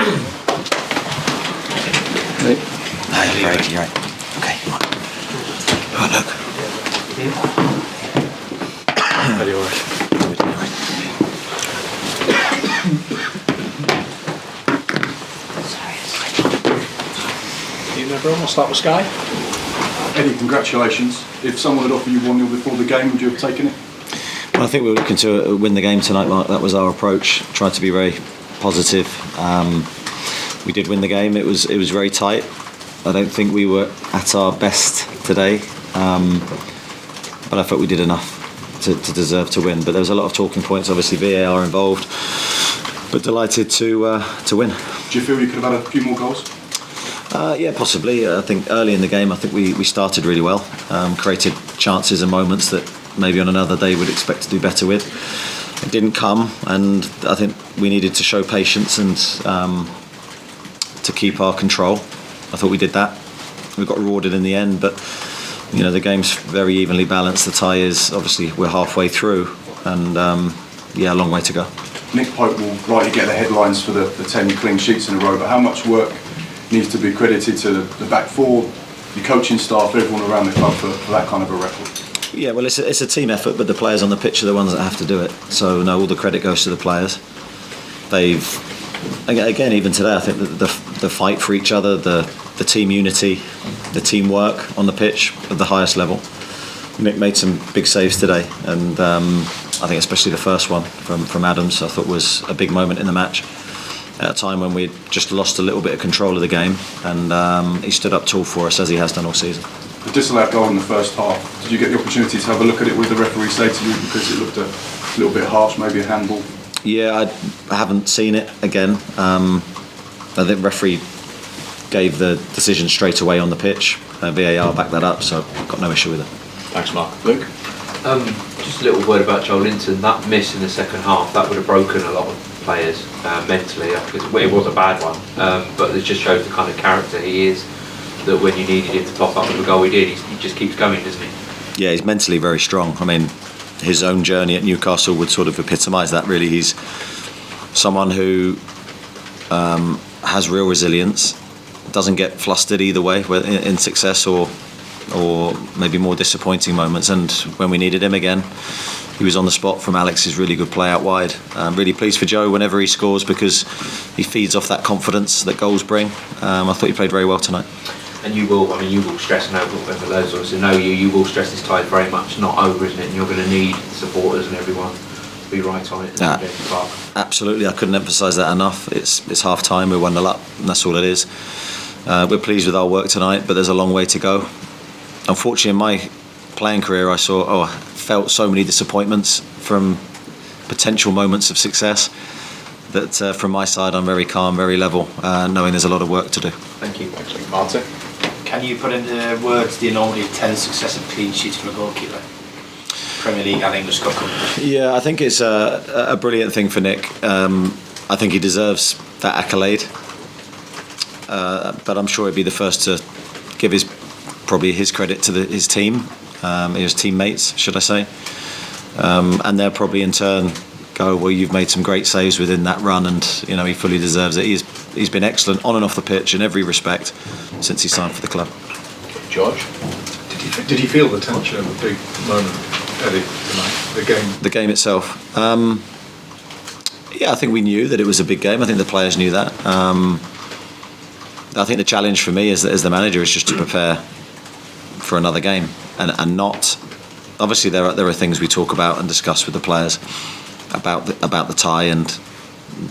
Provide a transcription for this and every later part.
Hey, Craig, you're right. Okay. Oh, look. Eddie, all right? You never almost start with Sky? Eddie, congratulations. If someone had offered you 1-0 before the game, would you have taken it? Well, I think we were looking to win the game tonight, Mark. That was our approach. Tried to be very positive. We did win the game. It was very tight. I don't think we were at our best today, but I thought we did enough to deserve to win. But there was a lot of talking points. Obviously, VAR involved. But delighted to win. Do you feel you could have had a few more goals? Yeah, possibly. I think early in the game, I think we started really well. Created chances and moments that maybe on another day we'd expect to do better with. It didn't come, and I think we needed to show patience and to keep our control. I thought we did that. We got rewarded in the end, but you know the game's very evenly balanced. The tie is obviously we're halfway through, and a long way to go. Nick Pope will rightly get the headlines for the 10 clean sheets in a row, but how much work needs to be credited to the back four, your coaching staff, everyone around the club for that kind of a record? Yeah, well, it's a team effort, but the players on the pitch are the ones that have to do it. So, no, all the credit goes to the players. They've, again, even today, I think the fight for each other, the team unity, the teamwork on the pitch at the highest level. Nick made some big saves today, and I think especially the first one from Adams, I thought was a big moment in the match. At a time when we just lost a little bit of control of the game, and he stood up tall for us as he has done all season. The disallowed goal in the first half, did you get the opportunity to have a look at it with the referee say to you because it looked a little bit harsh, maybe a handball? Yeah, I haven't seen it again. I think the referee gave the decision straight away on the pitch. VAR backed that up, so I've got no issue with it. Thanks, Mark. Luke? Just a little word about Joelinton. That miss in the second half, that would have broken a lot of players mentally. It was a bad one, but it just shows the kind of character he is, that when you needed him to top up with the goal he did, he just keeps going, doesn't he? Yeah, he's mentally very strong. I mean, his own journey at Newcastle would sort of epitomise that, really. He's someone who has real resilience, doesn't get flustered either way, in success or maybe more disappointing moments. And when we needed him again, he was on the spot from Alex's really good play out wide. I'm really pleased for Joe whenever he scores because he feeds off that confidence that goals bring. I thought he played very well tonight. And you will stress, and for those of us who know you will stress this tide very much not over, isn't it? And you're going to need supporters and everyone to be right on it. Absolutely, I couldn't emphasise that enough. It's half time, we're 1-0 up, and that's all it is. We're pleased with our work tonight, but there's a long way to go. Unfortunately, in my playing career, I felt so many disappointments from potential moments of success that from my side, I'm very calm, very level, knowing there's a lot of work to do. Thank you. Thanks, Martin. Can you put into words the enormity of 10 successive clean sheets for a goalkeeper? Premier League and English Cup competition. Yeah, I think it's a brilliant thing for Nick. I think he deserves that accolade. But I'm sure he'd be the first to give probably his credit to his team, his teammates, should I say. And they'll probably in turn go, well, you've made some great saves within that run, and he fully deserves it. He's been excellent on and off the pitch in every respect since he signed for the club. George? Did you feel the tension of a big moment, Eddie, tonight? The game itself? Yeah, I think we knew that it was a big game. I think the players knew that. I think the challenge for me as the manager is just to prepare for another game and not. Obviously, there are things we talk about and discuss with the players about the tie,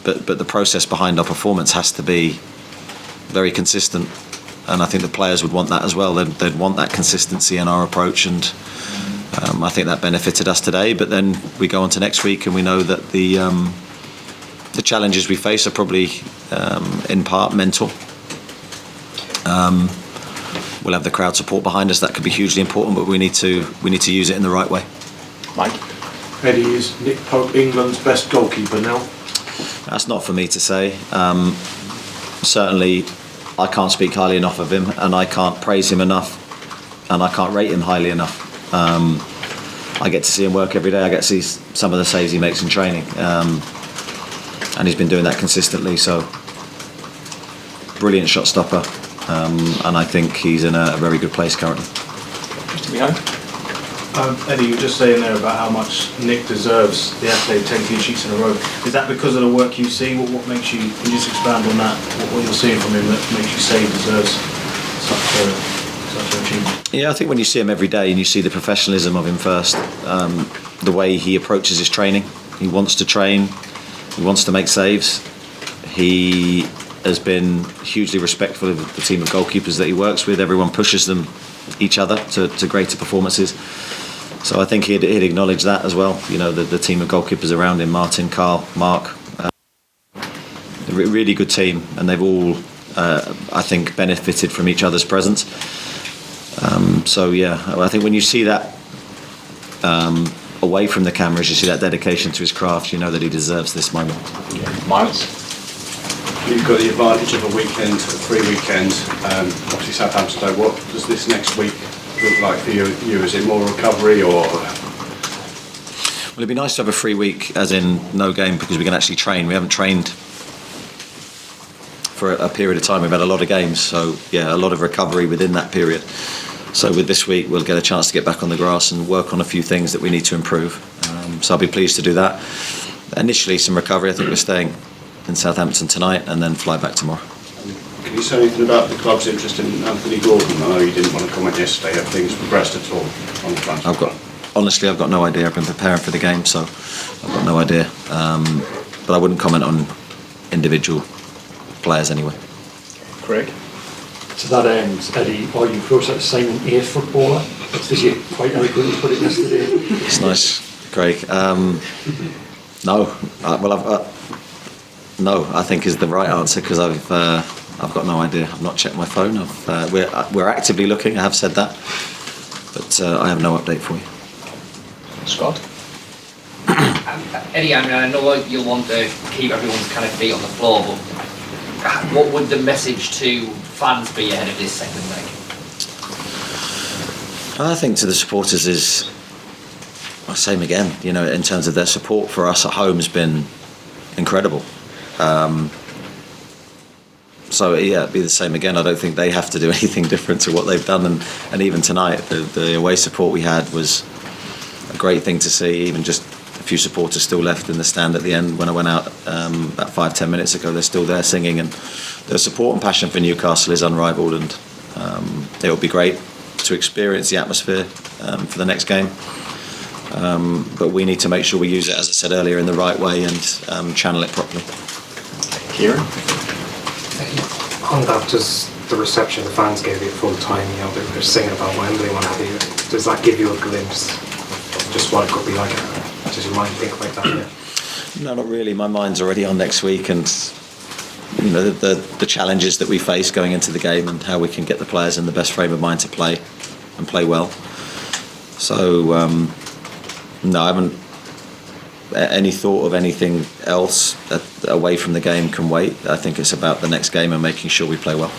but the process behind our performance has to be very consistent, and I think the players would want that as well. They'd want that consistency in our approach, and I think that benefited us today. But then we go on to next week, and we know that the challenges we face are probably in part mental. We'll have the crowd support behind us. That could be hugely important, but we need to use it in the right way. Mike? Eddie, is Nick Pope England's best goalkeeper now? That's not for me to say. Certainly, I can't speak highly enough of him, and I can't praise him enough, and I can't rate him highly enough. I get to see him work every day. I get to see some of the saves he makes in training, and he's been doing that consistently. So brilliant shot stopper, and I think he's in a very good place currently. Eddie, you were just saying there about how much Nick deserves the accolade 10 clean sheets in a row. Is that because of the work you see? What makes you, can you just expand on that? What you're seeing from him that makes you say he deserves such an achievement? Yeah, I think when you see him every day and you see the professionalism of him first, the way he approaches his training, he wants to train, he wants to make saves. He has been hugely respectful of the team of goalkeepers that he works with. Everyone pushes them, each other, to greater performances. So I think he'd acknowledge that as well. You know, the team of goalkeepers around him, Martin, Carl, Mark, a really good team, and they've all, I think, benefited from each other's presence. So yeah, I think when you see that away from the cameras, you see that dedication to his craft, you know that he deserves this moment. Miles? You've got the advantage of a weekend, a free weekend. Obviously Southampton Day. What does this next week look like for you? Is it more recovery or? Well, it'd be nice to have a free week, as in no game, because we can actually train. We haven't trained for a period of time. We've had a lot of games, so yeah, a lot of recovery within that period. So with this week, we'll get a chance to get back on the grass and work on a few things that we need to improve. So I'll be pleased to do that. Initially, some recovery. I think we're staying in Southampton tonight and then fly back tomorrow. Can you say anything about the club's interest in Anthony Gordon? I know you didn't want to comment yesterday. Have things progressed at all on the transfer? Honestly, I've got no idea. I've been preparing for the game, so I've got no idea. But I wouldn't comment on individual players anyway. Craig? To that end, Eddie, are you closer to signing a footballer? As you quite eloquently put it yesterday. It's nice, Craig. No. No, I think is the right answer, because I've got no idea. I've not checked my phone. We're actively looking. I have said that, but I have no update for you. Scott? Eddie, I know you'll want to keep everyone's kind of feet on the floor, but what would the message to fans be ahead of this second leg? I think to the supporters is same again. You know, in terms of their support for us at home has been incredible. So yeah, it'd be the same again. I don't think they have to do anything different to what they've done, and even tonight, the away support we had was a great thing to see. Even just a few supporters still left in the stand at the end when I went out about 5-10 minutes ago. They're still there singing, and the support and passion for Newcastle is unrivaled, and it will be great to experience the atmosphere for the next game. But we need to make sure we use it, as I said earlier, in the right way and channel it properly. Kieran? On that, does the reception the fans gave you at full time, you know, they're singing about Wembley, what have you, does that give you a glimpse of just what it could be like? Does your mind think like that? Yeah? No, not really. My mind's already on next week, and you know the challenges that we face going into the game and how we can get the players in the best frame of mind to play and play well. So no, I haven't any thought of anything else away from the game can wait. I think it's about the next game and making sure we play well.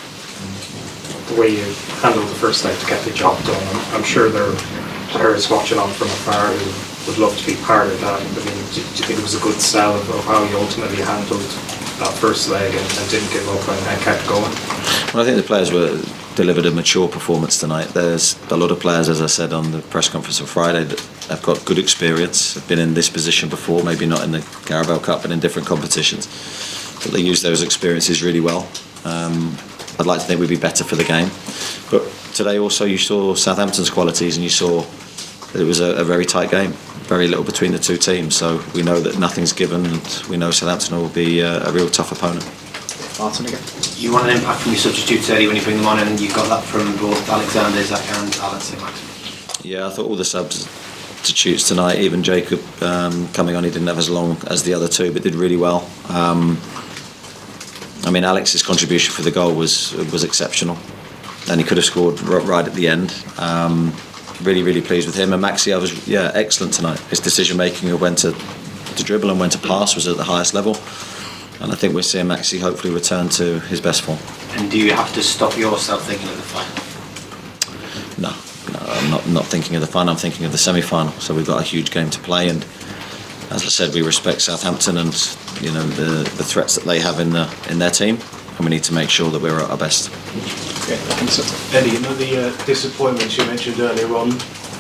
The way you handled the first leg to get the job done, I'm sure there is watching on from afar who would love to be part of that. I mean, do you think it was a good sell of how you ultimately handled that first leg and didn't give up and kept going? Well, I think the players delivered a mature performance tonight. There's a lot of players, as I said on the press conference on Friday, that have got good experience, have been in this position before, maybe not in the Carabao Cup, but in different competitions. But they use those experiences really well. I'd like to think we'd be better for the game. But today also you saw Southampton's qualities, and you saw that it was a very tight game. Very little between the two teams, so we know that nothing's given, and we know Southampton will be a real tough opponent. Martin again? You want an impact from your substitutes, Eddie, when you bring them on, and you got that from both Alexander, Zach and Alan St-Max. Yeah, I thought all the substitutes tonight, even Jacob coming on, he didn't have as long as the other two, but did really well. I mean, Alex's contribution for the goal was exceptional, and he could have scored right at the end. Really, really pleased with him. And Maxi, I was excellent tonight. His decision making of when to dribble and when to pass was at the highest level. And I think we're seeing Maxi hopefully return to his best form. And do you have to stop yourself thinking of the final? No, I'm not thinking of the final. I'm thinking of the semi-final. So we've got a huge game to play, and as I said, we respect Southampton and you know the threats that they have in their team. and we need to make sure that we're at our best. Eddie, you know the disappointments you mentioned earlier on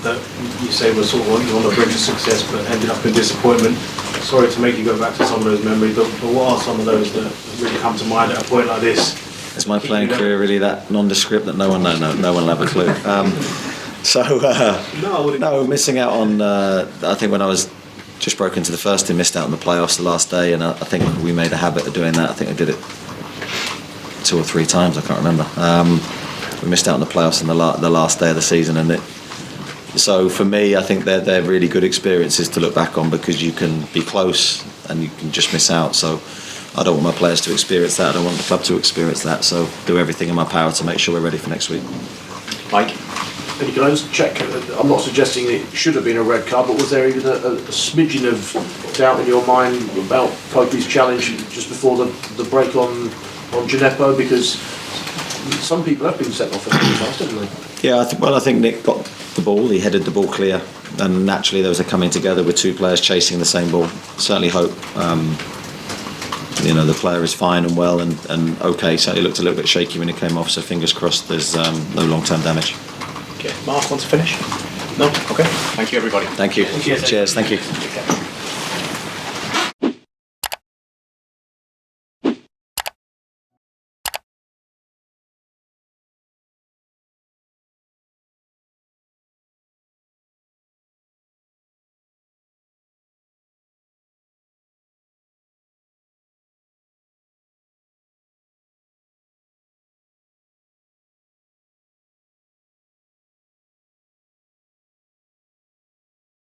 that you say were sort of on the brink of success but ended up in disappointment. Sorry to make you go back to some of those memories, but what are some of those that really come to mind at a point like this? Is my playing career really that nondescript that no one will have a clue? No, missing out on. I think when I was just broke into the first team, missed out on the playoffs the last day, and I think we made a habit of doing that. I think I did it 2 or 3 times. I can't remember. We missed out on the playoffs in the last day of the season, and so for me, I think they're really good experiences to look back on because you can be close and you can just miss out. So I don't want my players to experience that. I don't want the club to experience that. So do everything in my power to make sure we're ready for next week. Mike? And can I just check, I'm not suggesting it should have been a red card, but was there even a smidgen of doubt in your mind about Popey's challenge just before the break on Gineppo? Because some people have been sent off in the past, haven't they? Yeah, I think Nick got the ball, he headed the ball clear, and naturally there was a coming together with 2 players chasing the same ball. Certainly hope the player is fine and well and okay. Certainly looked a little bit shaky when he came off, so fingers crossed there's no long-term damage. Okay, Mark, want to finish? No? Okay. Thank you, everybody. Thank you. Cheers. Thank you.